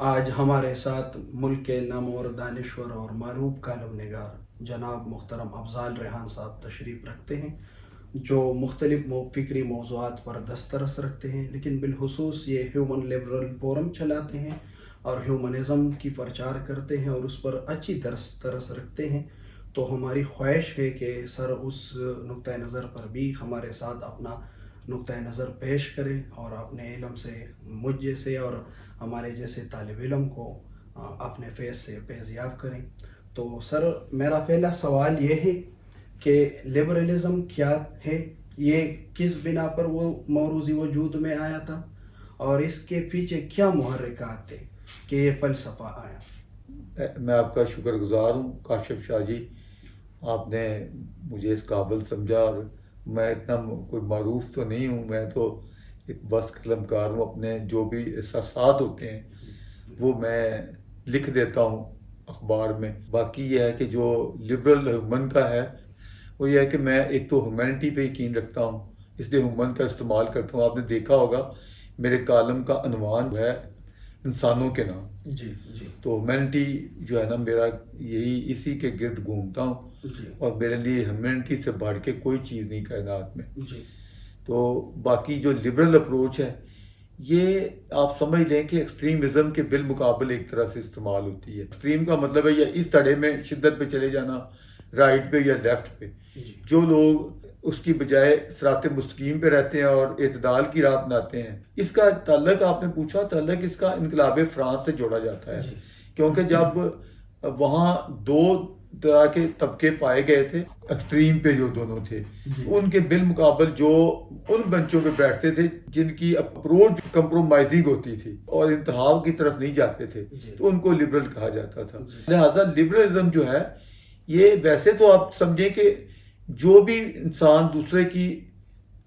آج ہمارے ساتھ ملک کے نامور دانشور اور معروف کالم نگار جناب محترم افضال ریحان صاحب تشریف رکھتے ہیں، جو مختلف فکری موضوعات پر دسترس رکھتے ہیں، لیکن بالخصوص یہ ہیومن لیبرل فورم چلاتے ہیں اور ہیومنزم کی پرچار کرتے ہیں اور اس پر اچھی ترس رکھتے ہیں۔ تو ہماری خواہش ہے کہ سر اس نقطۂ نظر پر بھی ہمارے ساتھ اپنا نقطۂ نظر پیش کریں اور اپنے علم سے مجھ جیسے اور ہمارے جیسے طالب علم کو اپنے فیض سے فیضیاب کریں۔ تو سر، میرا پہلا سوال یہ ہے کہ لبرلزم کیا ہے، یہ کس بنا پر وہ موروثی وجود میں آیا تھا اور اس کے پیچھے کیا محرکات تھے کہ یہ فلسفہ آیا؟ میں آپ کا شکر گزار ہوں کاشف شاہ جی، آپ نے مجھے اس قابل سمجھا، اور میں اتنا کوئی معروف تو نہیں ہوں، میں تو ایک بس قلم کار ہوں، اپنے جو بھی احساسات ہوتے ہیں وہ میں لکھ دیتا ہوں اخبار میں۔ باقی یہ ہے کہ جو لبرل ہیومن کا ہے وہ یہ ہے کہ میں ایک تو ہیومینٹی پہ یقین رکھتا ہوں، اس لیے ہیومن کا استعمال کرتا ہوں۔ آپ نے دیکھا ہوگا میرے کالم کا عنوان جو ہے انسانوں کے نام، جی جی، تو ہیومینٹی جو ہے نا میرا یہی اسی کے گرد گھومتا ہوں، جی اور میرے لیے ہیومینٹی سے بڑھ کے کوئی چیز نہیں کائنات میں۔ جی تو باقی جو لبرل اپروچ ہے یہ آپ سمجھ لیں کہ ایکسٹریمزم کے بالمقابل ایک طرح سے استعمال ہوتی ہے۔ ایکسٹریم کا مطلب ہے یا اس تڑے میں شدت پہ چلے جانا، رائٹ پہ یا لیفٹ پہ۔ جی جو لوگ اس کی بجائے صراط مستقیم پہ رہتے ہیں اور اعتدال کی راہ اپناتے ہیں، اس کا تعلق آپ نے پوچھا، تعلق اس کا انقلاب فرانس سے جوڑا جاتا ہے، جی کیونکہ جب وہاں دو طرح کے طبقے پائے گئے تھے، ایکسٹریم پہ جو دونوں تھے، جی ان کے بالمقابل جو ان بنچوں پہ بیٹھتے تھے جن کی اپروچ کمپرومائزنگ ہوتی تھی اور انتہا کی طرف نہیں جاتے تھے، جی تو ان کو لبرل کہا جاتا تھا۔ جی لہذا لبرلزم جو ہے یہ ویسے تو آپ سمجھیں کہ جو بھی انسان دوسرے کی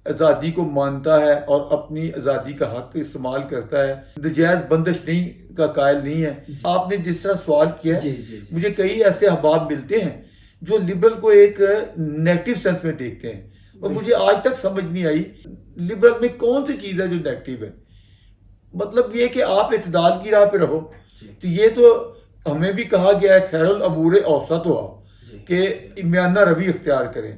آزادی کو مانتا ہے اور اپنی آزادی کا حق استعمال کرتا ہے، نجائز بندش نہیں کا قائل نہیں ہے۔ آپ نے جس طرح سوال کیا جی ہے، جی مجھے کئی ایسے احباب ملتے ہیں جو لبرل کو ایک نیگیٹو سینس میں دیکھتے ہیں، اور مجھے آج تک سمجھ نہیں آئی لبرل میں کون سی چیز ہے جو نیگیٹو ہے۔ مطلب یہ کہ آپ اعتدال کی راہ پہ رہو، تو یہ تو ہمیں بھی کہا گیا ہے خیر الامور اوسط ہوا، کہ میانہ روی اختیار کریں۔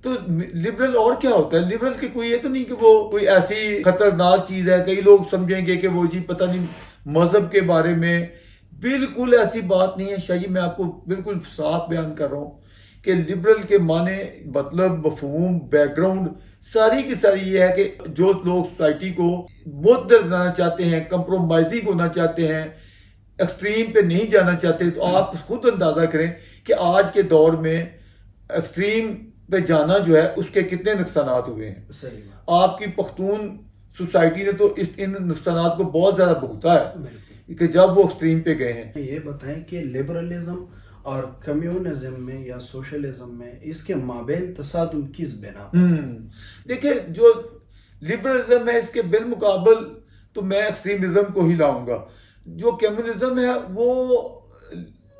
تو لبرل اور کیا ہوتا ہے؟ لبرل کی کوئی یہ تو نہیں کہ وہ کوئی ایسی خطرناک چیز ہے، کئی لوگ سمجھیں گے کہ وہ جی پتہ نہیں مذہب کے بارے میں، بالکل ایسی بات نہیں ہے شاہ جی، میں آپ کو بالکل صاف بیان کر رہا ہوں کہ لبرل کے معنی، مطلب، مفہوم، بیک گراؤنڈ ساری کی ساری یہ ہے کہ جو لوگ سوسائٹی کو معتدل بنانا چاہتے ہیں، کمپرومائزنگ ہونا چاہتے ہیں، ایکسٹریم پہ نہیں جانا چاہتے، تو آپ خود اندازہ کریں کہ آج کے دور میں ایکسٹریم پہ جانا جو ہے اس کے کتنے نقصانات ہوئے ہیں۔ صحیح بات، آپ کی پختون سوسائٹی نے تو ان نقصانات کو بہت زیادہ بھگتا ہے بالکل۔ کہ جب وہ ایکسٹریم پہ گئے ہیں۔ یہ بتائیں کہ لبرلزم اور کمیونزم میں یا سوشلزم میں اس کے مابین تصادم کس بنا پر؟ دیکھیں، جو لبرلزم ہے اس کے بالمقابل تو میں ایکسٹریمزم کو ہی لاؤں گا۔ جو کمیونزم ہے وہ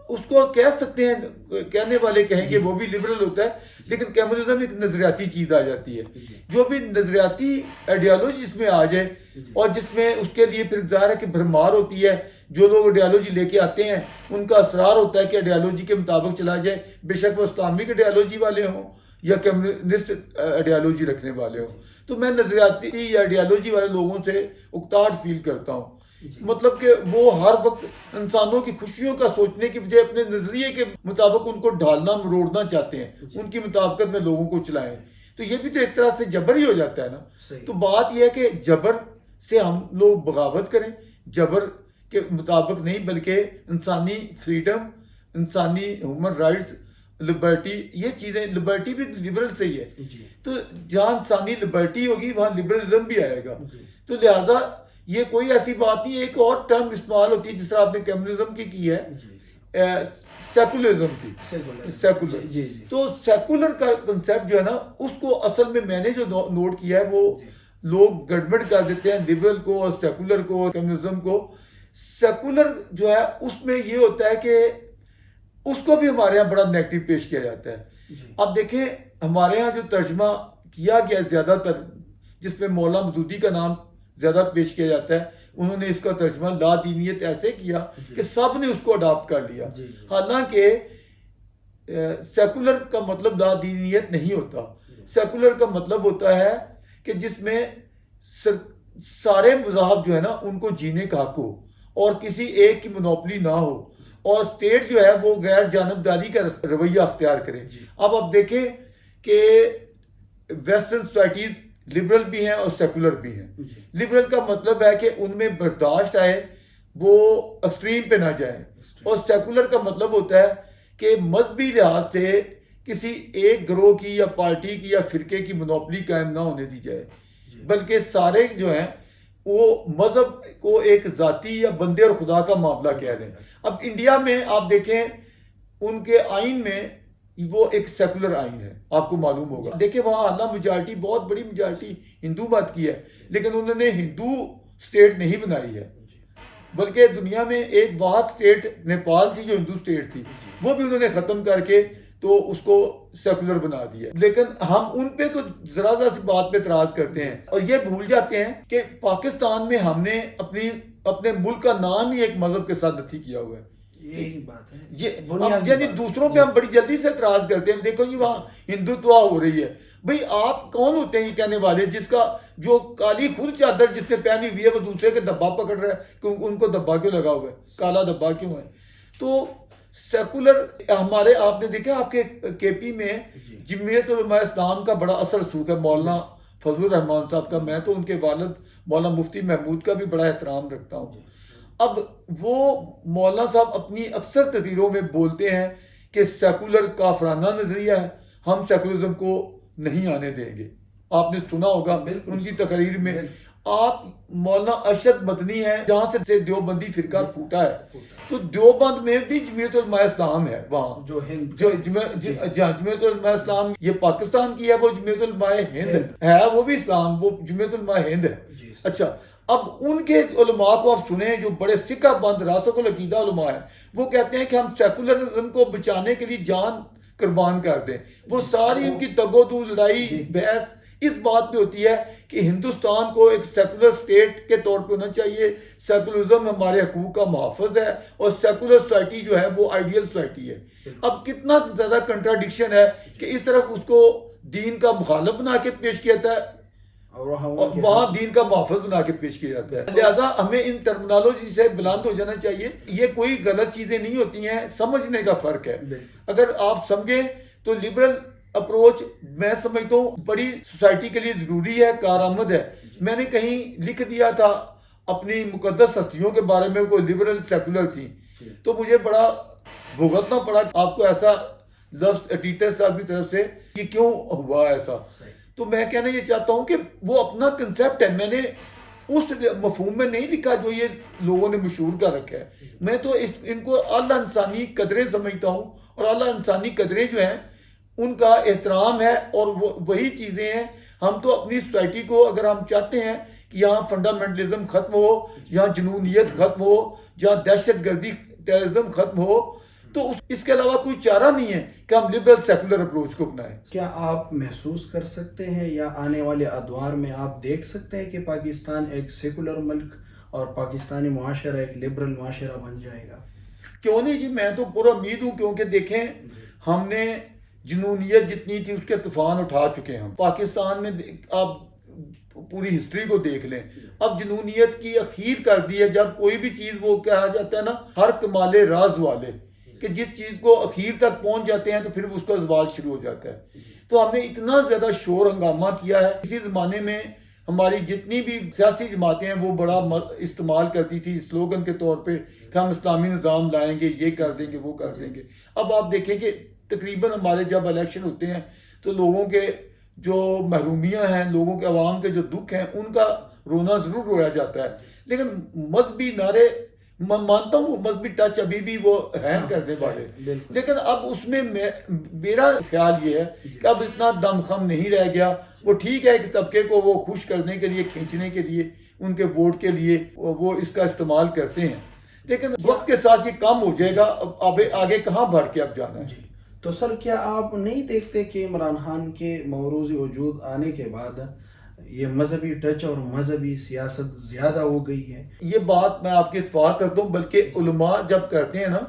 اس کو کہہ سکتے ہیں، کہنے والے کہیں کہ وہ بھی لبرل ہوتا ہے، لیکن کمیونزم ایک نظریاتی چیز آ جاتی ہے۔ جو بھی نظریاتی آئیڈیالوجی اس میں آ جائے اور جس میں اس کے لیے پھر ظاہر ہے کہ بھرمار ہوتی ہے، جو لوگ آئیڈیالوجی لے کے آتے ہیں ان کا اصرار ہوتا ہے کہ آئیڈیالوجی کے مطابق چلا جائے، بے شک وہ اسلامک آئیڈیالوجی والے ہوں یا کمیونسٹ آئیڈیالوجی رکھنے والے ہوں۔ تو میں نظریاتی آئیڈیالوجی والے لوگوں سے اکتاہٹ فیل کرتا ہوں، مطلب کہ وہ ہر وقت انسانوں کی خوشیوں کا سوچنے کی بجائے اپنے نظریے کے مطابق ان کو ڈھالنا مروڑنا چاہتے ہیں، ان کی مطابقت میں لوگوں کو چلائیں۔ تو یہ بھی تو ایک طرح سے جبر ہی ہو جاتا ہے نا۔ تو بات یہ ہے کہ جبر سے ہم لوگ بغاوت کریں، جبر کے مطابق نہیں، بلکہ انسانی فریڈم، انسانی ہیومن رائٹس، لبرٹی، یہ چیزیں، لبرٹی بھی لبرل سے ہی ہے۔ تو جہاں انسانی لبرٹی ہوگی وہاں لبرلزم بھی آئے گا۔ تو لہذا یہ کوئی ایسی بات نہیں ہے۔ ایک اور ٹرم استعمال ہوتی ہے جس طرح آپ نے کمیونزم کی ہے، سیکولرزم کی، سیکولر۔ تو سیکولر کا کنسیپٹ جو ہے نا، اس کو اصل میں نے جو نوٹ کیا ہے وہ لوگ گڑبڑ کر دیتے ہیں لبرل کو اور سیکولر کو اور کمیونزم کو۔ سیکولر جو ہے اس میں یہ ہوتا ہے کہ اس کو بھی ہمارے ہاں بڑا نیگیٹو پیش کیا جاتا ہے۔ اب دیکھیں ہمارے ہاں جو ترجمہ کیا گیا زیادہ تر، جس میں مولانا مودودی کا نام زیادہ پیش کیا جاتا ہے، انہوں نے اس کا ترجمہ لا دینیت ایسے کیا کہ سب نے اس کو اڈاپٹ کر لیا. جی حالانکہ سیکولر کا مطلب لا دینیت نہیں ہوتا. سیکولر کا مطلب ہوتا ہے کہ جس میں سارے مذاہب جو ہے نا ان کو جینے کا حق ہو اور کسی ایک کی منوپلی نہ ہو اور اسٹیٹ جو ہے وہ غیر جانبداری کا رویہ اختیار کرے. اب آپ دیکھیں کہ ویسٹرن سوسائٹیز لبرل بھی ہیں اور سیکولر بھی ہیں. لبرل کا مطلب ہے کہ ان میں برداشت آئے وہ ایکسٹریم پہ نہ جائیں, اور سیکولر کا مطلب ہوتا ہے کہ مذہبی لحاظ سے کسی ایک گروہ کی یا پارٹی کی یا فرقے کی منوپلی قائم نہ ہونے دی جائے, بلکہ سارے جو ہیں وہ مذہب کو ایک ذاتی یا بندے اور خدا کا معاملہ کہہ لیں. اب انڈیا میں آپ دیکھیں ان کے آئین میں وہ ایک سیکولر آئین ہے, آپ کو معلوم ہوگا. دیکھیں وہاں اعلیٰ میجارٹی بہت بڑی میجارٹی ہندو مت کی ہے, لیکن انہوں نے ہندو اسٹیٹ نہیں بنائی ہے, بلکہ دنیا میں ایک واحد اسٹیٹ نیپال تھی جو ہندو اسٹیٹ تھی, وہ بھی انہوں نے ختم کر کے تو اس کو سیکولر بنا دیا. لیکن ہم ان پہ تو ذرا سی بات پہ اعتراض کرتے ہیں اور یہ بھول جاتے ہیں کہ پاکستان میں ہم نے اپنے ملک کا نام ہی ایک مذہب کے ساتھ نتھی کیا ہوا ہے. یہی بات ہے. یہ یعنی دوسروں پہ ہم بڑی جلدی سے اعتراض کرتے ہیں, دیکھو جی وہاں ہندوتوا ہو رہی ہے. بھئی آپ کون ہوتے ہیں یہ کہنے والے جس کا جو کالی خود چادر جس نے پہنی ہوئی ہے وہ دوسرے کے دبا پکڑ رہا ہے کہ ان کو دبا کیوں لگا ہوا ہے, کالا دبا کیوں ہے. تو سیکولر ہمارے آپ نے دیکھا آپ کے کے پی میں جمعیت علماء اسلام کا بڑا اثر رسوخ ہے, مولانا فضل الرحمان صاحب کا. میں تو ان کے والد مولانا مفتی محمود کا بھی بڑا احترام رکھتا ہوں. اب وہ مولانا صاحب اپنی اکثر تقریروں میں بولتے ہیں کہ سیکولر کافرانہ نظریہ ہے, ہم سیکولرزم کو نہیں آنے دیں گے. آپ نے سنا ہوگا ان کی تقریر میں. آپ مولانا ارشد مدنی ہیں جہاں سے دیوبندی فرقہ پھوٹا ہے, تو دیوبند میں بھی جمعیت علماء اسلام ہے وہاں جو جمعیت علماء اسلام یہ پاکستان کی ہے, وہ جمعیت علماء ہند ہے, وہ بھی اسلام, وہ جمعیت علماء ہند ہے. اچھا اب ان کے علماء کو آپ سنیں جو بڑے سکہ بند راسخ العقیدہ علماء ہیں, وہ کہتے ہیں کہ ہم سیکولرزم کو بچانے کے لیے جان قربان کر دیں. وہ ساری ان کی تگ و دو لڑائی بحث اس بات پہ ہوتی ہے کہ ہندوستان کو ایک سیکولر اسٹیٹ کے طور پہ ہونا چاہیے, سیکولرزم ہمارے حقوق کا محافظ ہے, اور سیکولر سوسائٹی جو ہے وہ آئیڈیل سوسائٹی ہے. اب کتنا زیادہ کنٹراڈکشن ہے کہ اس طرف اس کو دین کا مخالف بنا کے پیش کیا جاتا ہے اور وہاں دین کا محافظ بنا کے پیش کیا جاتا ہے. لہذا ہمیں ان ٹرمنالوجی سے بلند ہو جانا چاہیے. یہ کوئی غلط چیزیں نہیں ہوتی ہیں, سمجھنے کا فرق ہے. اگر آپ سمجھیں تو لبرل اپروچ میں سمجھتا ہوں بڑی سوسائٹی کے لیے ضروری ہے, کارآمد ہے. میں نے کہیں لکھ دیا تھا اپنی مقدس ہستیوں کے بارے میں, کوئی لبرل سیکولر تھی, تو مجھے بڑا بھگتنا پڑا آپ کو ایسا لفظ ایڈیٹر صاحب کی طرف سے کہ کیوں ہوا ایسا. تو میں کہنا یہ چاہتا ہوں کہ وہ اپنا کنسیپٹ ہے, میں نے اس مفہوم میں نہیں لکھا جو یہ لوگوں نے مشہور کر رکھا ہے. میں تو ان کو اعلیٰ انسانی قدریں سمجھتا ہوں, اور اعلیٰ انسانی قدریں جو ہیں ان کا احترام ہے, اور وہی چیزیں ہیں. ہم تو اپنی سوسائٹی کو اگر ہم چاہتے ہیں کہ یہاں فنڈامنٹلزم ختم ہو, یہاں جنونیت ختم ہو, جہاں دہشت گردی ٹیررزم ختم ہو, تو اس کے علاوہ کوئی چارہ نہیں ہے کہ ہم لبرل سیکولر اپروچ کو اپنائیں. کیا آپ محسوس کر سکتے ہیں یا آنے والے ادوار میں آپ دیکھ سکتے ہیں کہ پاکستان ایک سیکولر ملک اور پاکستانی معاشرہ ایک لبرل معاشرہ بن جائے گا؟ کیوں نہیں جی, میں تو پورا امید ہوں, کیونکہ دیکھیں ہم نے جنونیت جتنی تھی اس کے طوفان اٹھا چکے ہیں. ہم پاکستان میں آپ پوری ہسٹری کو دیکھ لیں, اب جنونیت کی اخیر کر دی ہے. جب کوئی بھی چیز وہ کہا جاتا ہے نا ہر کمال راز والے, کہ جس چیز کو اخیر تک پہنچ جاتے ہیں تو پھر اس کا زوال شروع ہو جاتا ہے. تو ہم نے اتنا زیادہ شور ہنگامہ کیا ہے. اسی زمانے میں ہماری جتنی بھی سیاسی جماعتیں ہیں وہ بڑا استعمال کرتی تھی سلوگن کے طور پہ کہ ہم اسلامی نظام لائیں گے, یہ کر دیں گے, وہ کر دیں گے. اب آپ دیکھیں کہ تقریباً ہمارے جب الیکشن ہوتے ہیں تو لوگوں کے جو محرومیاں ہیں, لوگوں کے عوام کے جو دکھ ہیں, ان کا رونا ضرور رویا جاتا ہے. لیکن مذہبی نعرے میں مانتا ہوں مذہبی ٹچ ابھی بھی وہ ہیں کرنے والے, لیکن اب اس میں میرا خیال یہ ہے کہ اب اتنا دم خم نہیں رہ گیا. وہ ٹھیک ہے کہ طبقے کو وہ خوش کرنے کے لیے, کھینچنے کے لیے, ان کے ووٹ کے لیے وہ اس کا استعمال کرتے ہیں, لیکن وقت کے ساتھ یہ کم ہو جائے گا. اب آگے کہاں بڑھ کے اب جانا ہے. تو سر کیا آپ نہیں دیکھتے کہ عمران خان کے موروث وجود آنے کے بعد یہ مذہبی ٹچ اور مذہبی سیاست زیادہ ہو گئی ہے. یہ بات میں آپ کے اتفاق کرتا ہوں، بلکہ علماء جب کرتے ہیں نا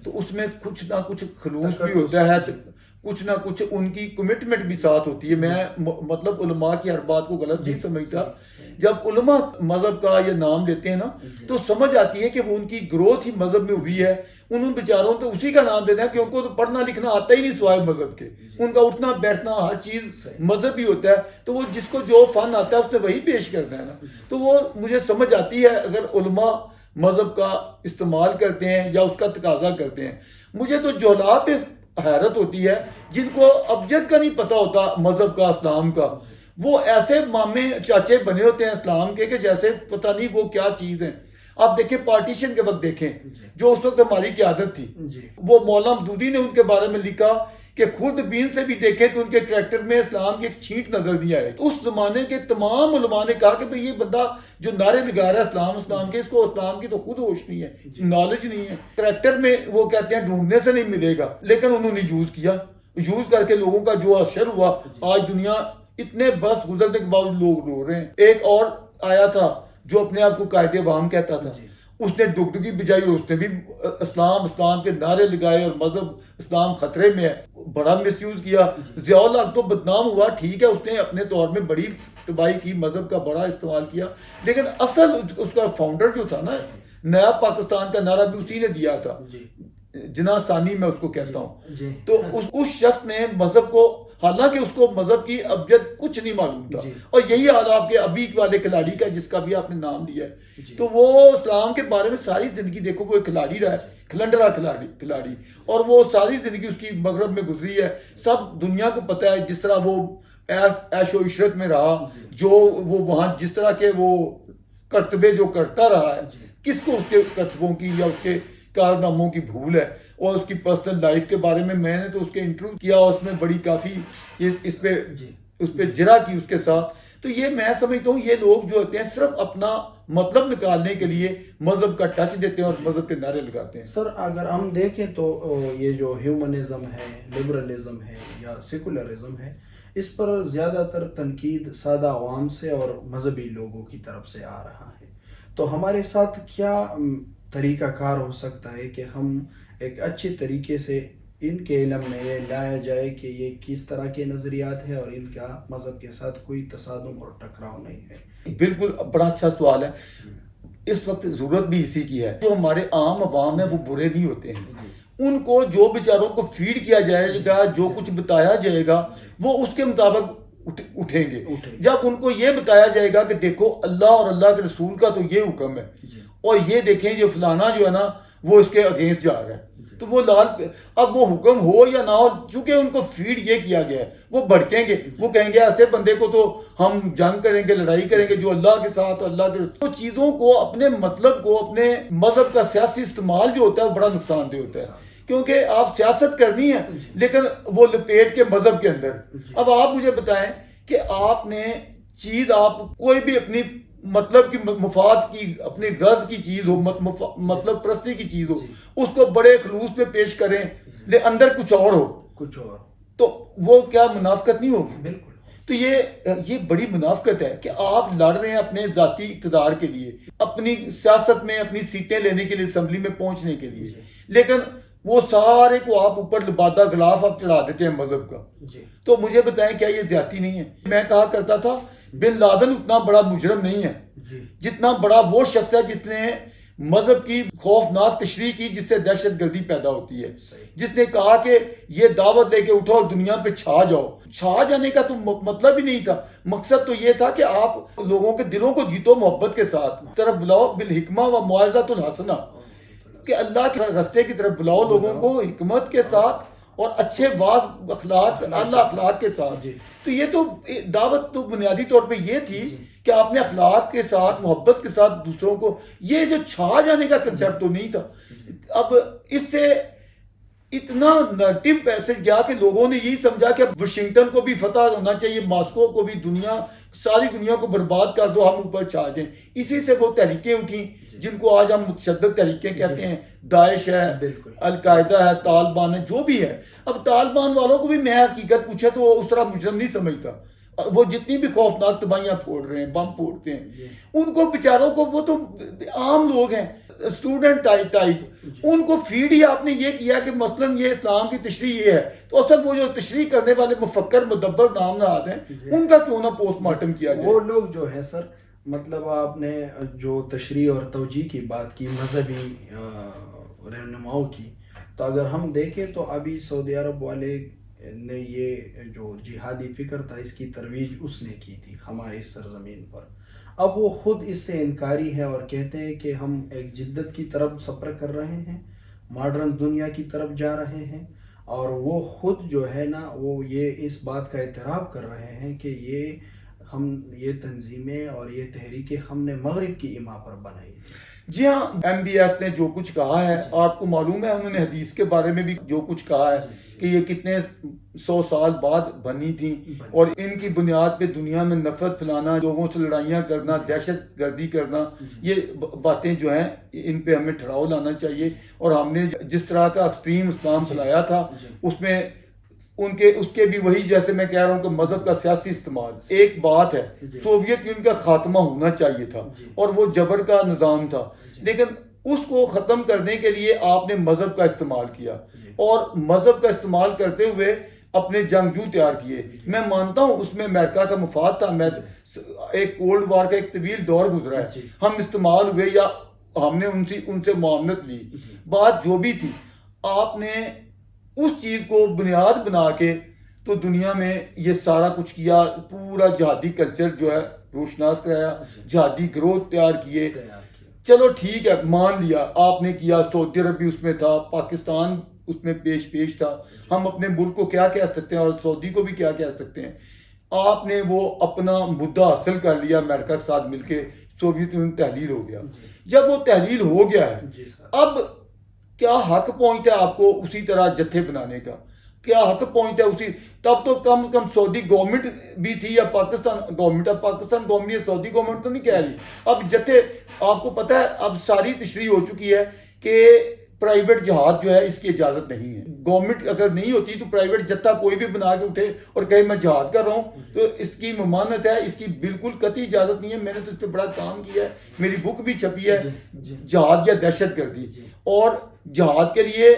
تو اس میں کچھ نہ کچھ خلوص بھی ہوتا ہے، کچھ نہ کچھ ان کی کمٹمنٹ بھی ساتھ ہوتی ہے. میں مطلب علماء کی ہر بات کو غلط نہیں سمجھتا. جب علماء مذہب کا یہ نام لیتے ہیں نا تو سمجھ آتی ہے کہ وہ ان کی گروتھ ہی مذہب میں ہوئی ہے. انہوں بیچاروں تو اسی کا نام دینا ہے کہ ان کو تو پڑھنا لکھنا آتا ہی نہیں سوائے مذہب کے. ان کا اٹھنا بیٹھنا ہر چیز مذہب ہی ہوتا ہے، تو وہ جس کو جو فن آتا ہے اس نے وہی پیش کرنا ہے نا. تو وہ مجھے سمجھ آتی ہے اگر علماء مذہب کا استعمال کرتے ہیں یا اس کا تقاضا کرتے ہیں. مجھے تو جہلا پہ حیرت ہوتی ہے جن کو ابجد کا نہیں پتہ ہوتا مذہب کا، اسلام کا. وہ ایسے مامے چاچے بنے ہوتے ہیں اسلام کے کہ جیسے پتہ نہیں وہ کیا چیز ہیں. آپ دیکھیں پارٹیشن کے وقت دیکھیں جو اس وقت ہماری قیادت تھی، وہ مولانا مودودی نے ان کے بارے میں لکھا کہ خود بین سے بھی دیکھیں تو ان کے کریکٹر میں اسلام کی ایک چھینٹ نظر نہیں آئے. اس زمانے کے تمام علماء نے کہا کہ بھئی یہ بندہ جو نعرے لگا رہا ہے اسلام کے، اس کو اسلام کی تو خود ہوش نہیں ہے، نالج نہیں ہے، کریکٹر میں وہ کہتے ہیں ڈھونڈنے سے نہیں ملے گا. لیکن انہوں نے یوز کر کے لوگوں کا جو اثر ہوا، آج دنیا اتنے بس گزرنے کے باوجود لوگ رو رہے ہیں. ایک اور آیا تھا جو اپنے آپ کو قائد عوام کہتا تھا، اس نے ڈگڈگی بجائی اور اس نے بھی اسلام کے نعرے لگائے اور مذہب اسلام خطرے میں ہے، بڑا مس یوز کیا. ضیاء الحق تو بدنام ہوا، ٹھیک ہے اس نے اپنے دور میں بڑی تباہی کی، مذہب کا بڑا استعمال کیا، لیکن اصل اس کا فاؤنڈر جو تھا نا، نیا پاکستان کا نعرہ بھی اسی نے دیا تھا، جناح ثانی میں اس کو کہتا ہوں. تو اس شخص نے مذہب کو، حالانکہ اس کو مذہب کی ابجد کچھ نہیں معلوم تھا، اور یہی حال آپ کے ابھی والے کھلاڑی کا جس کا بھی آپ نے نام لیا ہے. تو وہ اسلام کے بارے میں ساری زندگی دیکھو کوئی کھلاڑی رہا ہے، کھلنڈرا کھلاڑی، اور وہ ساری زندگی اس کی مغرب میں گزری ہے. سب دنیا کو پتہ ہے جس طرح وہ عیش و عشرت میں رہا، جو وہ وہاں جس طرح کے وہ کرتبے جو کرتا رہا ہے، کس کو اس کے کرتبوں کی یا اس کے کارناموں کی بھول ہے. اور اس کی پرسنل لائف کے بارے میں نے تو اس کے انٹرویو کیا، اس میں بڑی کافی اس پہ جرا کی اس کے ساتھ. تو یہ میں سمجھتا ہوں یہ لوگ جو ہوتے ہیں صرف اپنا مطلب نکالنے کے لیے مذہب کا ٹچ دیتے ہیں اور مذہب کے نعرے لگاتے ہیں. سر اگر ہم دیکھیں تو یہ جو ہیومنزم ہے، لبرلزم ہے یا سیکولرزم ہے، اس پر زیادہ تر تنقید سادہ عوام سے اور مذہبی لوگوں کی طرف سے آ رہا ہے. تو ہمارے ساتھ کیا طریقہ کار ہو سکتا ہے کہ ہم ایک اچھے طریقے سے ان کے علم میں یہ لایا جائے کہ یہ کس طرح کے نظریات ہیں اور ان کا مذہب کے ساتھ کوئی تصادم اور ٹکراؤ نہیں ہے؟ بالکل بڑا اچھا سوال ہے. اس وقت ضرورت بھی اسی کی ہے. جو ہمارے عام عوام ہیں وہ برے نہیں ہوتے ہیں، ان کو جو بیچاروں کو فیڈ کیا جائے گا، جو کچھ بتایا جائے گا وہ اس کے مطابق اٹھیں گے. جب ان کو یہ بتایا جائے گا کہ دیکھو اللہ اور اللہ کے رسول کا تو یہ حکم ہے، اور یہ دیکھیں جو فلانا جو ہے نا وہ اس کے اگینسٹ جا رہا ہے، تو وہ اب وہ حکم ہو یا نہ ہو، چونکہ ان کو فیڈ یہ کیا گیا ہے، وہ بھڑکیں گے، وہ کہیں گے ایسے بندے کو تو ہم جنگ کریں گے، لڑائی کریں گے جو اللہ کے ساتھ، اللہ کے تو چیزوں کو، اپنے مطلب کو، اپنے مذہب کا سیاسی استعمال جو ہوتا ہے وہ بڑا نقصان دہ ہوتا ہے. کیونکہ آپ سیاست کرنی ہے لیکن وہ لپیٹ کے مذہب کے اندر. اب آپ مجھے بتائیں کہ آپ نے چیز، آپ کوئی بھی اپنی مطلب کی مفاد کی، اپنی غرض کی چیز ہو، مطلب پرستی کی چیز ہو، اس کو بڑے خلوص میں پیش کریں، لیکن اندر کچھ اور ہو، تو وہ کیا منافقت نہیں ہوگی؟ بالکل. تو یہ بڑی منافقت ہے کہ آپ لڑ رہے ہیں اپنے ذاتی اقتدار کے لیے، اپنی سیاست میں اپنی سیٹیں لینے کے لیے، اسمبلی میں پہنچنے کے لیے، لیکن وہ سارے کو آپ اوپر لبادہ غلاف آپ چڑھا دیتے ہیں مذہب کا. تو مجھے بتائیں کیا یہ زیادتی نہیں ہے؟ میں کہا کرتا تھا بن لادن اتنا بڑا مجرم نہیں ہے جتنا بڑا وہ شخص ہے جس نے مذہب کی خوفناک تشریح کی، جس سے دہشت گردی پیدا ہوتی ہے، جس نے کہا کہ یہ دعوت لے کے اٹھو اور دنیا پہ چھا جاؤ. چھا جانے کا تو مطلب ہی نہیں تھا، مقصد تو یہ تھا کہ آپ لوگوں کے دلوں کو جیتو، محبت کے ساتھ طرف بلاؤ، بالحکمہ و موعظۃ الحسنہ، کہ اللہ کے راستے کی طرف بلاؤ لوگوں کو حکمت کے ساتھ اور اچھے واضح اخلاق، اعلیٰ اخلاق کے ساتھ. تو یہ تو دعوت تو بنیادی طور پہ یہ تھی کہ آپ نے اخلاق کے ساتھ، محبت کے ساتھ دوسروں کو، یہ جو چھا جانے کا کنسیپٹ تو نہیں تھا. اب اس سے اتنا نیگیٹو میسج گیا کہ لوگوں نے یہی سمجھا کہ واشنگٹن کو بھی فتح ہونا چاہیے، ماسکو کو بھی، ساری دنیا کو برباد کر دو، ہم اوپر چھا جائیں. اسی سے وہ تحریکیں اٹھیں جن کو آج ہم متشدد تحریکیں کہتے ہیں. داعش ہے، القاعدہ ہے، طالبان ہے، جو بھی ہے. اب طالبان والوں کو بھی میں حقیقت پوچھے تو وہ اس طرح مجرم نہیں سمجھتا. وہ جتنی بھی خوفناک تباہیاں پھوڑ رہے ہیں، بم پھوڑتے ہیں، جی ان کو بیچاروں کو، وہ تو عام لوگ ہیں، اسٹوڈنٹ ٹائپ، ان کو فیڈ ہی آپ نے یہ کیا کہ مثلاً یہ اسلام کی تشریح یہ ہے، تو اصل وہ جو تشریح کرنے والے مفکر مدبر نام نہاد ہیں، ان کا کیوں نہ پوسٹ مارٹم کیا جائے؟ وہ لوگ جو ہے سر، مطلب آپ نے جو تشریح اور توجیہ کی بات کی، مذہبی رہنماؤں کی، تو اگر ہم دیکھیں تو ابھی سعودی عرب والے نے یہ جو جہادی فکر تھا اس کی ترویج اس نے کی تھی ہماری اس سرزمین پر. اب وہ خود اس سے انکاری ہے اور کہتے ہیں کہ ہم ایک جدت کی طرف سفر کر رہے ہیں، ماڈرن دنیا کی طرف جا رہے ہیں، اور وہ خود جو ہے نا وہ یہ اس بات کا اعتراف کر رہے ہیں کہ یہ تنظیمیں اور یہ تحریکیں ہم نے مغرب کی ایما پر بنائی تھی. جی ہاں، ایم بی ایس نے جو کچھ کہا ہے، آپ کو معلوم ہے انہوں نے حدیث کے بارے میں بھی جو کچھ کہا ہے کہ یہ کتنے 100 سال بعد بنی تھیں، اور ان کی بنیاد پہ دنیا میں نفرت پھیلانا، لوگوں سے لڑائیاں کرنا، دہشت گردی کرنا، یہ باتیں جو ہیں ان پہ ہمیں ٹھہراؤ لانا چاہیے. اور ہم نے جس طرح کا ایکسٹریم اسلام پھیلایا تھا، اس کے بھی وہی، جیسے میں کہہ رہا ہوں کہ مذہب کا سیاسی استعمال. ایک بات ہے، سوویت یونین کا خاتمہ ہونا چاہیے تھا اور وہ جبر کا نظام تھا، لیکن اس کو ختم کرنے کے لیے آپ نے مذہب کا استعمال کیا، اور مذہب کا استعمال کرتے ہوئے اپنے جنگجو تیار کیے. میں مانتا ہوں اس میں امریکہ کا مفاد تھا، ایک کولڈ وار کا ایک طویل دور گزرا ہے، ہم استعمال ہوئے یا ہم نے ان سے معاملت لی. بات جو بھی تھی، آپ نے اس چیز کو بنیاد بنا کے تو دنیا میں یہ سارا کچھ کیا، پورا جہادی کلچر جو ہے روشناس کرایا، جہادی گروہ تیار کیے. چلو ٹھیک ہے، مان لیا آپ نے کیا، سعودی عرب بھی اس میں تھا، پاکستان اس میں پیش تھا، ہم اپنے ملک کو کیا کہہ سکتے ہیں اور سعودی کو بھی کیا کہہ سکتے ہیں. آپ نے وہ اپنا مدعا حاصل کر لیا امریکہ کے ساتھ مل کے، سوویت یونین تحلیل ہو گیا. جب وہ تحلیل ہو گیا ہے، اب کیا حق پہنچتا ہے آپ کو اسی طرح جتھے بنانے کا؟ کیا حق پہنچتا ہے اسی؟ تب تو کم از کم سعودی گورنمنٹ بھی تھی یا پاکستان گورنمنٹ. اب پاکستان گورنمنٹ یا سعودی گورنمنٹ تو نہیں کہہ رہی. اب جتھے آپ کو پتہ ہے اب ساری تشریح ہو چکی ہے کہ پرائیویٹ جہاد جو ہے اس کی اجازت نہیں ہے. گورنمنٹ اگر نہیں ہوتی تو پرائیویٹ جتھا کوئی بھی بنا کے اٹھے اور کہے میں جہاد کر رہا ہوں تو اس کی ممانعت ہے، اس کی بالکل قطعی اجازت نہیں ہے. میں نے تو اس پہ بڑا کام کیا ہے، میری بک بھی چھپی ہے، جہاد یا دہشت گردی. اور جہاد کے لیے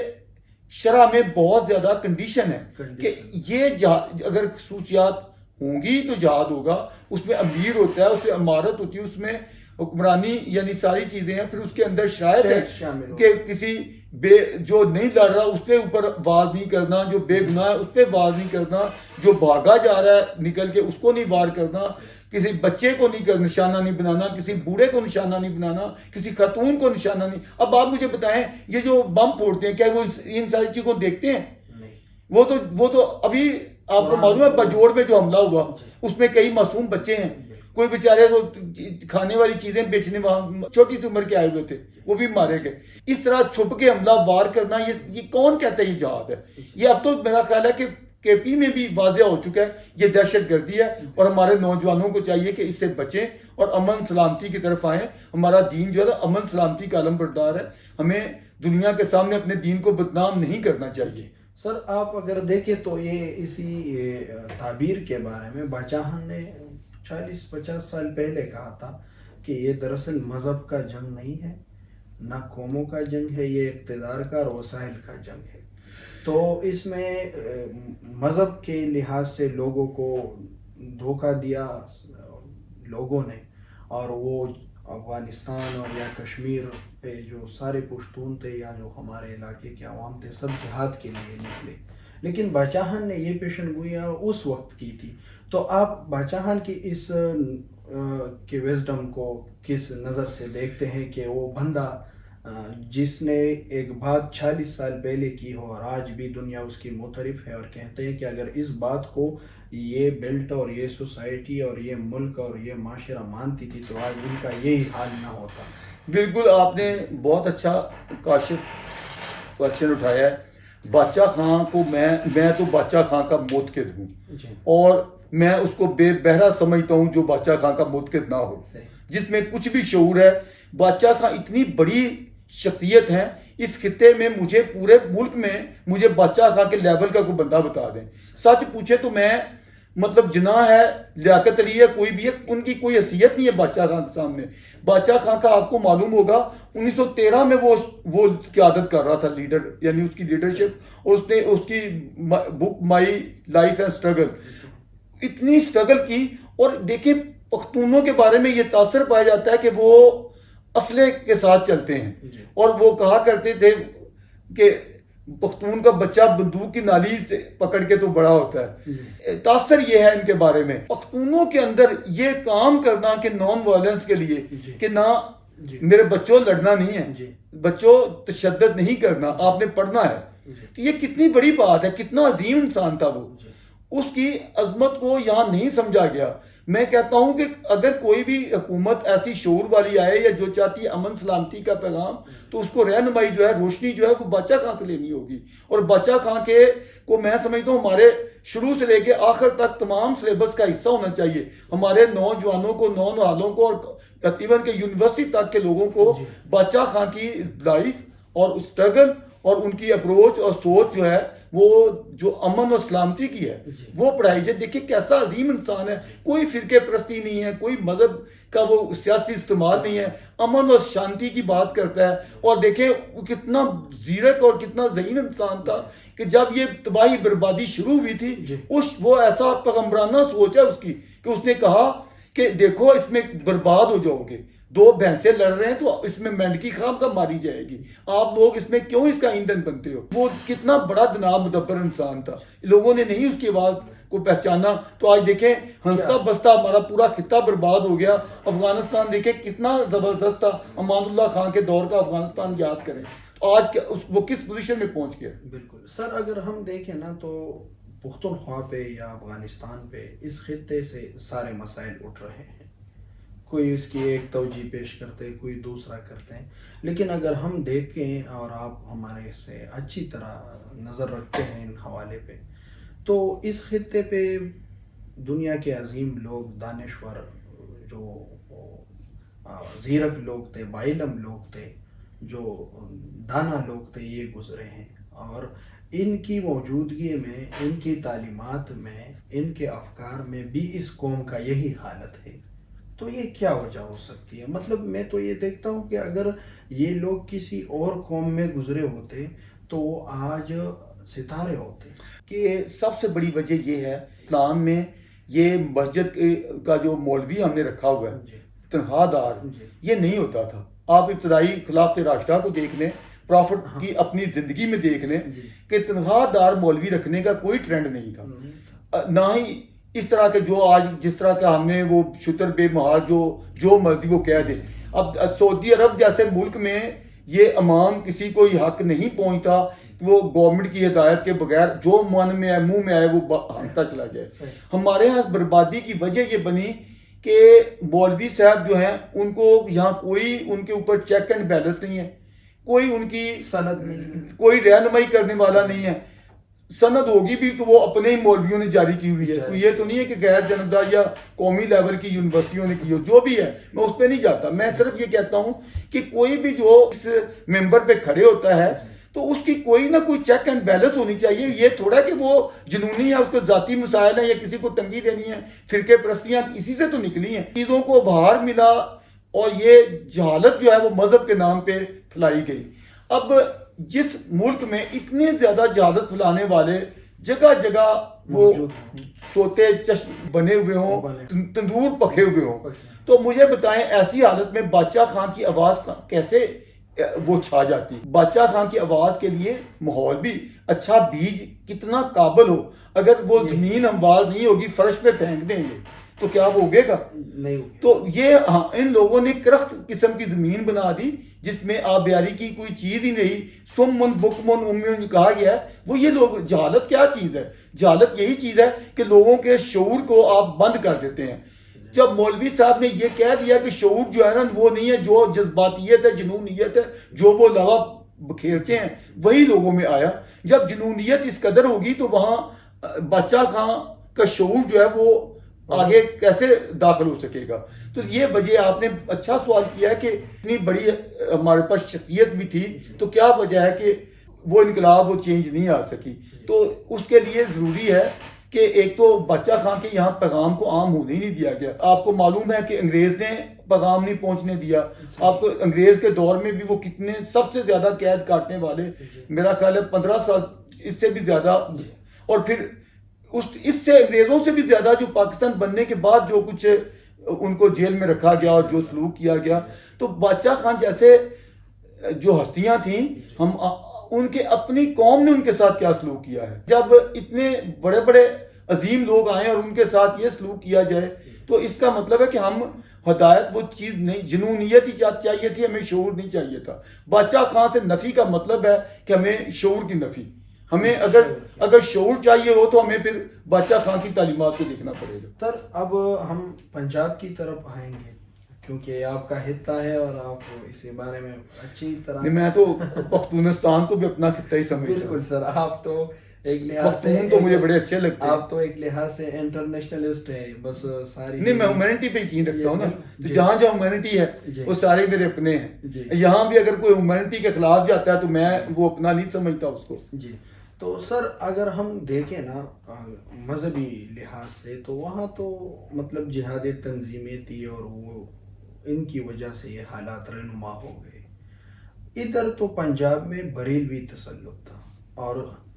شرع میں بہت زیادہ کنڈیشن ہے کہ یہ اگر خصوصیات ہوں گی تو جہاد ہوگا. اس میں امیر ہوتا ہے، اس میں امارت ہوتی ہے، اس میں حکمرانی یعنی ساری چیزیں ہیں. پھر اس کے اندر شاید ہے کہ کسی جو نہیں لڑ رہا اس پہ اوپر وار نہیں کرنا، جو بے گناہ ہے اس پہ وار نہیں کرنا، جو بھاگا جا رہا ہے نکل کے اس کو نہیں وار کرنا، کسی بچے کو نشانہ نہیں بنانا، کسی بوڑھے کو نشانہ نہیں بنانا، کسی خاتون کو نشانہ نہیں. اب آپ مجھے بتائیں یہ جو بم پھوڑتے ہیں کیا وہ ان ساری چیزوں کو دیکھتے ہیں؟ وہ تو ابھی آپ کو معلوم ہے بجوڑ میں جو حملہ ہوا اس میں کئی معصوم بچے ہیں، کوئی بیچارے وہ کھانے والی چیزیں بیچنے وہاں چھوٹی سی عمر کے آئے ہوئے تھے، وہ بھی مارے گئے. اس طرح چھپ کے حملہ وار کرنا، یہ کون کہتا ہے یہ جہاد ہے؟ یہ اب تو میرا خیال ہے کہ کے پی میں بھی واضح ہو چکا ہے یہ دہشت گردی ہے. اور ہمارے نوجوانوں کو چاہیے کہ اس سے بچیں اور امن سلامتی کی طرف آئیں. ہمارا دین جو ہے امن سلامتی کا علم بردار ہے، ہمیں دنیا کے سامنے اپنے دین کو بدنام نہیں کرنا چاہیے. سر آپ اگر دیکھیں تو یہ اسی تعبیر کے بارے میں باچاہن نے 40-50 سال پہلے کہا تھا کہ یہ دراصل مذہب کا جنگ نہیں ہے، نہ قوموں کا جنگ ہے، یہ اقتدار کا اور وسائل کا جنگ ہے. تو اس میں مذہب کے لحاظ سے لوگوں کو دھوکہ دیا لوگوں نے، اور وہ افغانستان اور یا کشمیر پہ جو سارے پشتون تھے یا جو ہمارے علاقے کے عوام تھے سب جہاد کے لیے نکلے. لیکن باچاہن نے یہ پیشن گوئیاں اس وقت کی تھی. تو آپ باچاہن کی اس کے وزڈم کو کس نظر سے دیکھتے ہیں کہ وہ بندہ جس نے ایک بات 40 سال پہلے کی ہو اور آج بھی دنیا اس کی معترف ہے، اور کہتے ہیں کہ اگر اس بات کو یہ بیلٹ اور یہ سوسائٹی اور یہ ملک اور یہ معاشرہ مانتی تھی تو آج ان کا یہی حال نہ ہوتا. بالکل آپ نے بہت اچھا کاشف کوشچن اٹھایا ہے. باچا خان کو میں تو باچا خان کا منتقد ہوں اور میں اس کو بے بہرا سمجھتا ہوں جو باچا خان کا منتقد نہ ہو، جس میں کچھ بھی شعور ہے. باچا خان اتنی بڑی شخصیت ہیں اس خطے میں، مجھے پورے ملک میں مجھے باچا خان کے لیول کا کوئی بندہ بتا دیں. سچ پوچھے تو میں مطلب جناح ہے، لیاقت علی ہے، کوئی بھی ہے، ان کی کوئی حیثیت نہیں ہے بادشاہ خان کے سامنے. بادشاہ خان کا آپ کو معلوم ہوگا 1913 میں وہ قیادت کر رہا تھا، لیڈر یعنی اس کی لیڈرشپ، اور اس نے اس کی بک مائی لائف اینڈ اسٹرگل اتنی اسٹرگل کی. اور دیکھیں پختونوں کے بارے میں یہ تاثر پایا جاتا ہے کہ وہ اسلحے کے ساتھ چلتے ہیں، اور وہ کہا کرتے تھے کہ پختون کا بچہ بندوق کی نالی سے پکڑ کے تو بڑا ہوتا ہے. تاثر یہ ہے ان کے بارے میں پختونوں کے اندر یہ کام کرنا کہ نان وائلنس کے لیے، کہ نہ میرے بچوں لڑنا نہیں ہے، بچوں تشدد نہیں کرنا، آپ نے پڑھنا ہے. تو یہ کتنی بڑی بات ہے، کتنا عظیم انسان تھا وہ. اس کی عظمت کو یہاں نہیں سمجھا گیا. میں کہتا ہوں کہ اگر کوئی بھی حکومت ایسی شعور والی آئے یا جو چاہتی ہے امن سلامتی کا پیغام، تو اس کو رہنمائی جو ہے، روشنی جو ہے وہ بادشاہ خان سے لینی ہوگی. اور بادشاہ خان کے کو میں سمجھتا ہوں ہمارے شروع سے لے کے آخر تک تمام سلیبس کا حصہ ہونا چاہیے. ہمارے نوجوانوں کو، نونہالوں کو، اور ایون کہ یونیورسٹی تک کے لوگوں کو بادشاہ خان کی لائف اور اسٹرگل اور ان کی اپروچ اور سوچ جو ہے وہ جو امن اور سلامتی کی ہے وہ پڑھائی جائے. دیکھیں کیسا عظیم انسان ہے، کوئی فرقے پرستی نہیں ہے، کوئی مذہب کا وہ سیاسی استعمال نہیں ہے، امن اور شانتی کی بات کرتا ہے. اور دیکھیں وہ کتنا زیرک اور کتنا ذہین انسان تھا کہ جب یہ تباہی بربادی شروع ہوئی تھی، وہ ایسا پیغمبرانہ سوچ ہے اس کی کہ اس نے کہا کہ دیکھو اس میں برباد ہو جاؤ گے، 2 بھینسیں لڑ رہے ہیں تو اس میں مینڈکی خام کا ماری جائے گی، آپ لوگ اس میں کیوں اس کا ایندھن بنتے ہو. وہ کتنا بڑا جناب مدبر انسان تھا، لوگوں نے نہیں اس کی آواز کو پہچانا. تو آج دیکھیں ہنستا بستا ہمارا پورا خطہ برباد ہو گیا. افغانستان دیکھیں کتنا زبردست تھا، امان اللہ خان کے دور کا افغانستان یاد کریں، آج وہ کس پوزیشن میں پہنچ گیا. بالکل سر، اگر ہم دیکھیں نا تو پختونخوا پہ یا افغانستان پہ اس خطے سے سارے مسائل اٹھ رہے ہیں. کوئی اس کی ایک توجہ پیش کرتے، کوئی دوسرا کرتے ہیں. لیکن اگر ہم دیکھیں اور آپ ہمارے سے اچھی طرح نظر رکھتے ہیں ان حوالے پہ، تو اس خطے پہ دنیا کے عظیم لوگ، دانشور، جو زیرک لوگ تھے، باعلم لوگ تھے، جو دانا لوگ تھے، یہ گزرے ہیں. اور ان کی موجودگی میں، ان کی تعلیمات میں، ان کے افکار میں بھی اس قوم کا یہی حالت ہے. تو یہ کیا وجہ ہو سکتی ہے؟ مطلب میں تو یہ دیکھتا ہوں کہ اگر یہ لوگ کسی اور قوم میں گزرے ہوتے تو وہ آج ستارے ہوتے. کہ سب سے بڑی وجہ یہ ہے اسلام میں یہ مسجد کا جو مولوی ہم نے رکھا ہوا ہے، تنخواہ دار، یہ نہیں ہوتا تھا. آپ ابتدائی خلافت راشدہ کو دیکھ لیں، پروفٹ کی اپنی زندگی میں دیکھ لیں کہ تنخواہ دار مولوی رکھنے کا کوئی ٹرینڈ نہیں تھا. نہ ہی اس طرح کے جو آج جس طرح کا ہم نے وہ شتر بے مہار جو مرضی وہ کہہ دے. اب سعودی عرب جیسے ملک میں یہ عوام کسی کو یہ حق نہیں پہنچتا کہ وہ گورنمنٹ کی ہدایت کے بغیر جو من میں آئے، منہ میں آئے وہ ہانکتا چلا جائے. ہمارے ہاں بربادی کی وجہ یہ بنی کہ مولوی صاحب جو ہیں ان کو یہاں کوئی ان کے اوپر چیک اینڈ بیلنس نہیں ہے، کوئی ان کی سند نہیں، کوئی رہنمائی کرنے والا نہیں ہے. سند ہوگی بھی تو وہ اپنے ہی مولویوں نے جاری کی ہوئی ہے. تو یہ تو نہیں ہے کہ غیر جانبدہ یا قومی لیول کی یونیورسٹیوں نے کی ہو، جو بھی ہے میں اس پہ نہیں جاتا. میں صرف یہ کہتا ہوں کہ کوئی بھی جو اس ممبر پہ کھڑے ہوتا ہے تو اس کی کوئی نہ کوئی چیک اینڈ بیلنس ہونی چاہیے. یہ تھوڑا کہ وہ جنونی ہے، اس کو ذاتی مسائل ہیں یا کسی کو تنگی دینی ہے، فرقے پرستیاں اسی سے تو نکلی ہیں. چیزوں کو بہار ملا اور یہ جہالت جو ہے وہ مذہب کے نام پہ پھیلائی گئی. اب جس ملک میں اتنے زیادہ جہالت پھیلانے والے جگہ جگہ وہ سوتے چشم بنے ہوئے ہوں، تندور پکے ہوئے ہوں، تو مجھے بتائیں ایسی حالت میں بادشاہ خان کی آواز کیسے وہ چھا جاتی. بادشاہ خان کی آواز کے لیے ماحول بھی اچھا، بیج کتنا قابل ہو. اگر وہ زمین ہموار نہیں ہوگی، فرش پہ پھینک دیں گے تو کیا وہ اگے گا؟ نہیں. تو یہ ان لوگوں نے کرخت قسم کی زمین بنا دی جس میں آبیاری کی کوئی چیز ہی نہیں. سم من بک من امیون کہا گیا ہے. وہ یہ لوگ، جہالت کیا چیز ہے؟ جہالت یہی چیز ہے کہ لوگوں کے شعور کو آپ بند کر دیتے ہیں. جب مولوی صاحب نے یہ کہہ دیا کہ شعور جو ہے نا وہ نہیں ہے، جو جذباتیت ہے، جنونیت ہے، جو وہ لوا بکھیرتے ہیں وہی لوگوں میں آیا. جب جنونیت اس قدر ہوگی تو وہاں بادشاہ خان کا شعور جو ہے وہ آگے کیسے داخل ہو سکے گا؟ تو یہ وجہ آپ نے اچھا سوال کیا ہے کہ اتنی بڑی ہمارے پاس شخصیت بھی تھی تو کیا وجہ ہے کہ وہ انقلاب وہ چینج نہیں آ سکی. تو اس کے لیے ضروری ہے کہ ایک تو بادشاہ خان کے یہاں پیغام کو عام ہونے ہی نہیں دیا گیا. آپ کو معلوم ہے کہ انگریز نے پیغام نہیں پہنچنے دیا. آپ کو انگریز کے دور میں بھی وہ کتنے سب سے زیادہ قید کاٹنے والے, میرا خیال ہے 15 سال, اس سے بھی زیادہ, اور پھر اس سے انگریزوں سے بھی زیادہ جو پاکستان بننے کے بعد جو کچھ ان کو جیل میں رکھا گیا اور جو سلوک کیا گیا. تو بادشاہ خان جیسے جو ہستیاں تھیں, ہم ان کے اپنی قوم نے ان کے ساتھ کیا سلوک کیا ہے. جب اتنے بڑے بڑے عظیم لوگ آئیں اور ان کے ساتھ یہ سلوک کیا جائے تو اس کا مطلب ہے کہ ہم ہدایت وہ چیز نہیں, جنونیت ہی چاہیے تھی, ہمیں شعور نہیں چاہیے تھا. بادشاہ خان سے نفی کا مطلب ہے کہ ہمیں شعور کی نفی. ہمیں اگر شعور چاہیے ہو تو ہمیں پھر بادشاہ خان کی تعلیمات کو دیکھنا پڑے گا. سر اب ہم پنجاب کی طرف آئیں گے کیونکہ آپ کا خطہ ہے اور آپ اس بارے میں اچھی طرح. میں تو پختونستان کو بھی اپنا خطہ ہی سمجھتا ہوں. بالکل سر, آپ تو ایک لحاظ سے تو مجھے بڑے اچھے لگتے ہیں. آپ تو ایک لحاظ سے انٹرنیشنلسٹ ہیں بس ساری. نہیں, میں ہیومینٹی پہ یقین رکھتا ہوں نا. تو جہاں جہاں ہیومینٹی ہے وہ سارے میرے اپنے ہیں. یہاں بھی اگر کوئی ہیومینٹی کے خلاف جاتا ہے تو میں وہ اپنا نہیں سمجھتا اس کو. جی, تو سر اگر ہم دیکھیں نا مذہبی لحاظ سے تو وہاں تو مطلب جہادی تنظیمیں تھی اور وہ ان کی وجہ سے یہ حالات رہنما ہو گئے. ادھر تو پنجاب میں بریلوی تسلط تھا اور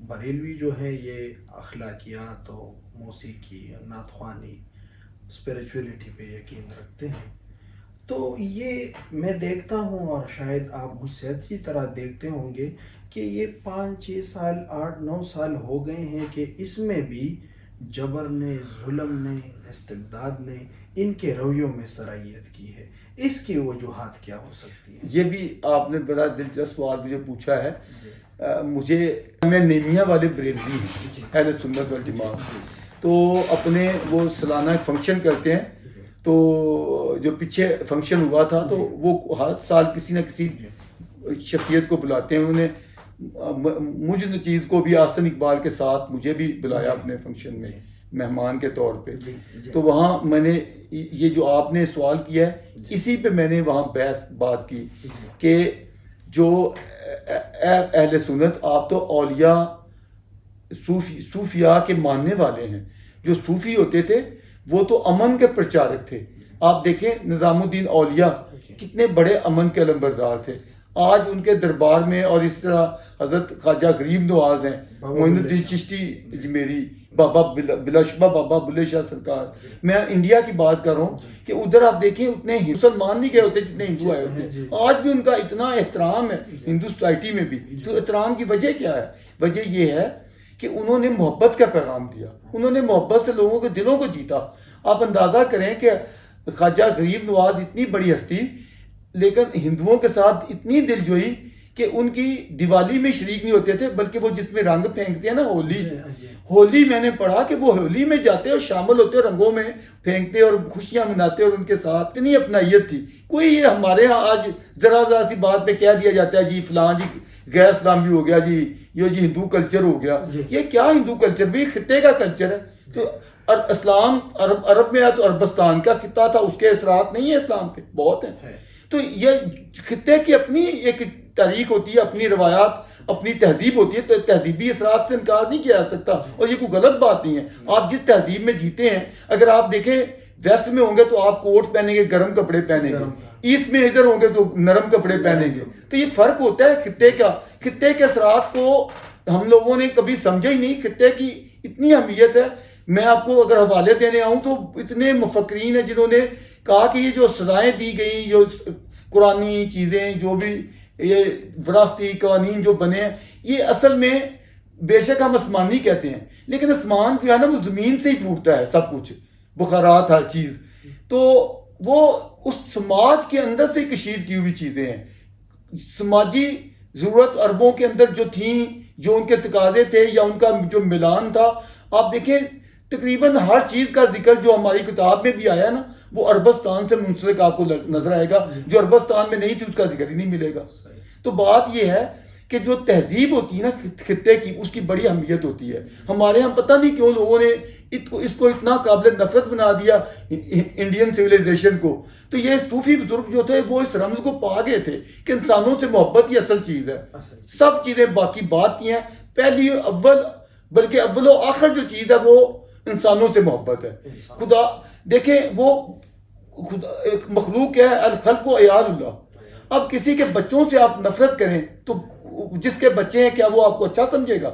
بریلوی جو ہے یہ اخلاقیات و موسیقی, نعت خوانی, اسپریچولیٹی پہ یقین رکھتے ہیں. تو یہ میں دیکھتا ہوں اور شاید آپ مجھ سے اچھی طرح دیکھتے ہوں گے کہ یہ 5-6 سال 8-9 سال ہو گئے ہیں کہ اس میں بھی جبر نے, ظلم نے, استبداد نے ان کے رویوں میں سرایت کی ہے. اس کی وجوہات کیا ہو سکتی ہیں؟ یہ بھی آپ نے بڑا دلچسپ سوال مجھے پوچھا ہے. مجھے میں نیمیا والے بریلوی ہیں, اہل سنت والجماعت. تو اپنے وہ سالانہ فنکشن کرتے ہیں. تو جو پیچھے فنکشن ہوا تھا تو وہ ہر سال کسی نہ کسی شخصیت کو بلاتے ہیں. انہوں نے مجھ چیز کو بھی آسن اقبال کے ساتھ مجھے بھی بلایا اپنے فنکشن میں مہمان کے طور پہ. تو وہاں میں نے یہ جو آپ نے سوال کیا ہے اسی پہ میں نے وہاں بحث بات کی کہ جو اہل سنت, آپ تو اولیاء صوفیاء کے ماننے والے ہیں. جو صوفی ہوتے تھے وہ تو امن کے پرچارک تھے. آپ دیکھیں نظام الدین اولیاء کتنے بڑے امن کے علمبردار تھے. آج ان کے دربار میں, اور اس طرح حضرت خواجہ غریب نواز ہیں, معین الدین چشتی اجمیری, بابا بلاشبہ بابا بلے شاہ سرکار. میں انڈیا کی بات کر رہا ہوں کہ ادھر آپ دیکھیں اتنے مسلمان نہیں گئے ہوتے جتنے ہندو آئے ہوتے. آج بھی ان کا اتنا احترام ہے ہندو سوسائٹی میں بھی. تو احترام کی وجہ کیا ہے؟ وجہ یہ ہے کہ انہوں نے محبت کا پیغام دیا. انہوں نے محبت سے لوگوں کے دلوں کو جیتا. آپ اندازہ کریں کہ خواجہ غریب نواز اتنی بڑی ہستی, لیکن ہندوؤں کے ساتھ اتنی دل جوئی کہ ان کی دیوالی میں شریک نہیں ہوتے تھے, بلکہ وہ جس میں رنگ پھینکتے ہیں نا ہولی میں نے پڑھا کہ وہ ہولی میں جاتے اور شامل ہوتے, رنگوں میں پھینکتے اور خوشیاں مناتے, اور ان کے ساتھ اتنی اپنائیت تھی. کوئی یہ ہمارے ہاں آج ذرا سی بات پہ کہہ دیا جاتا ہے جی فلاں جی غیر اسلامی ہو گیا, جی یہ جی ہندو کلچر ہو گیا. یہ کیا ہندو کلچر, بھی خطے کا کلچر ہے. تو اسلام عرب میں ہے تو عربستان کا خطہ تھا, اس کے اثرات نہیں ہیں اسلام پہ, بہت ہیں. تو یہ خطے کی اپنی ایک تاریخ ہوتی ہے, اپنی روایات, اپنی تہذیب ہوتی ہے. تو تہذیبی اثرات سے انکار نہیں کیا جا سکتا, اور یہ کوئی غلط بات نہیں ہے. آپ جس تہذیب میں جیتے ہیں, اگر آپ دیکھیں ویسٹ میں ہوں گے تو آپ کوٹ پہنیں گے, گرم کپڑے پہنیں گے. ایسٹ میں ادھر ہوں گے تو نرم کپڑے پہنیں گے. تو یہ فرق ہوتا ہے خطے کا. خطے کے اثرات کو ہم لوگوں نے کبھی سمجھا ہی نہیں. خطے کی اتنی اہمیت ہے. میں آپ کو اگر حوالے دینے آؤں تو اتنے مفکرین ہیں جنہوں نے کہا کہ یہ جو سزائیں دی گئیں, جو قرآنی چیزیں, جو بھی یہ وراثتی قوانین جو بنے ہیں, یہ اصل میں بے شک ہم آسمانی کہتے ہیں, لیکن آسمان جو ہے نا وہ زمین سے ہی پھوٹتا ہے سب کچھ, بخارات ہر چیز. تو وہ اس سماج کے اندر سے کشید کی ہوئی چیزیں ہیں. سماجی ضرورت عربوں کے اندر جو تھیں, جو ان کے تقاضے تھے یا ان کا جو ملان تھا, آپ دیکھیں تقریباً ہر چیز کا ذکر جو ہماری کتاب میں بھی آیا نا وہ عربستان سے منسلک آپ کو نظر آئے گا. جو عربستان میں نہیں تھی اس کا ذکر ہی نہیں ملے گا. تو بات یہ ہے کہ جو تہذیب ہوتی ہے نا خطے کی, اس کی بڑی اہمیت ہوتی ہے. ہمارے ہاں پتہ نہیں کیوں لوگوں نے اس کو اتنا قابل نفرت بنا دیا انڈین سویلائزیشن کو. تو یہ صوفی بزرگ جو تھے وہ اس رمز کو پا گئے تھے کہ انسانوں سے محبت ہی اصل چیز ہے. سب چیزیں باقی بات کی ہیں, پہلی اول بلکہ اول و آخر جو چیز ہے وہ انسانوں سے محبت ہے. انسان. خدا دیکھیں وہ خدا ایک مخلوق ہے، الخلق و عیال اللہ. اب کسی کے بچوں سے آپ نفرت کریں تو جس کے بچے ہیں کیا وہ آپ کو اچھا سمجھے گا؟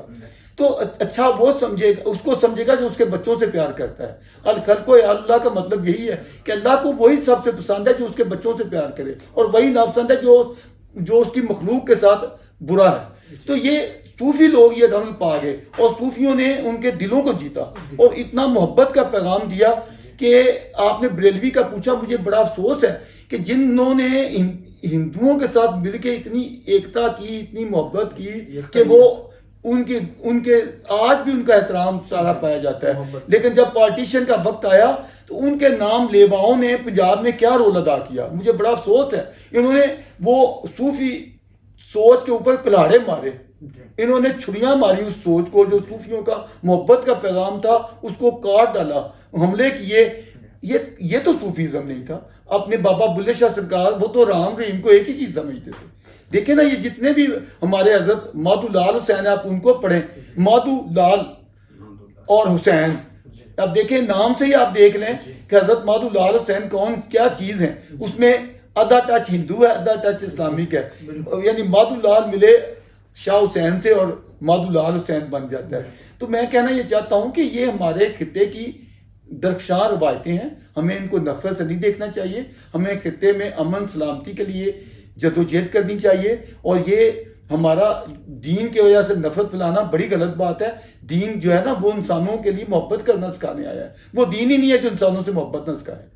تو اچھا وہ سمجھے گا، اس کو سمجھے گا جو اس کے بچوں سے پیار کرتا ہے. الخلق و عیال اللہ کا مطلب یہی ہے کہ اللہ کو وہی سب سے پسند ہے جو اس کے بچوں سے پیار کرے، اور وہی ناپسند ہے جو اس کی مخلوق کے ساتھ برا ہے. تو یہ صوفی لوگ یہ رمز پا گئے، اور صوفیوں نے ان کے دلوں کو جیتا اور اتنا محبت کا پیغام دیا کہ آپ نے بریلوی کا پوچھا، مجھے بڑا افسوس ہے کہ جنہوں نے ہندوؤں کے ساتھ مل کے اتنی ایکتا کی، اتنی محبت کی کہ وہ ان کے آج بھی ان کا احترام سارا پایا جاتا ہے، لیکن جب پارٹیشن کا وقت آیا تو ان کے نام لیباؤں نے پنجاب میں کیا رول ادا کیا. مجھے بڑا افسوس ہے، انہوں نے وہ صوفی سوچ کے اوپر کلاڑے مارے، انہوں نے چھریاں ماری اس سوچ کو جو صوفیوں کا محبت کا پیغام تھا، اس کو کاٹ ڈالا، حملے کیے. یہ تو صوفیزم نہیں تھا. اپنے بابا بلے شاہ سرکار وہ تو رام رحیم کو ایک ہی چیز سمجھتے تھے. دیکھیں نا، یہ جتنے بھی ہمارے حضرت مادھو لال حسین آپ ان کو پڑھیں، مادھو لال اور حسین، اب دیکھیں نام سے ہی آپ دیکھ لیں کہ حضرت مادھو لال حسین کون کیا چیز ہیں. اس میں آدھا ٹچ ہندو ہے، آدھا ٹچ اسلامک ہے، یعنی مادھو لال ملے شاہ حسین سے اور مادھو لال حسین بن جاتا ہے. تو میں کہنا یہ چاہتا ہوں کہ یہ ہمارے خطے کی درخشاں روایتیں ہیں، ہمیں ان کو نفرت سے نہیں دیکھنا چاہیے. ہمیں خطے میں امن سلامتی کے لیے جدوجہد کرنی چاہیے، اور یہ ہمارا دین کی وجہ سے نفرت پھیلانا بڑی غلط بات ہے. دین جو ہے نا وہ انسانوں کے لیے محبت کرنا سکھانے آیا ہے، وہ دین ہی نہیں ہے جو انسانوں سے محبت نہ سکھائے.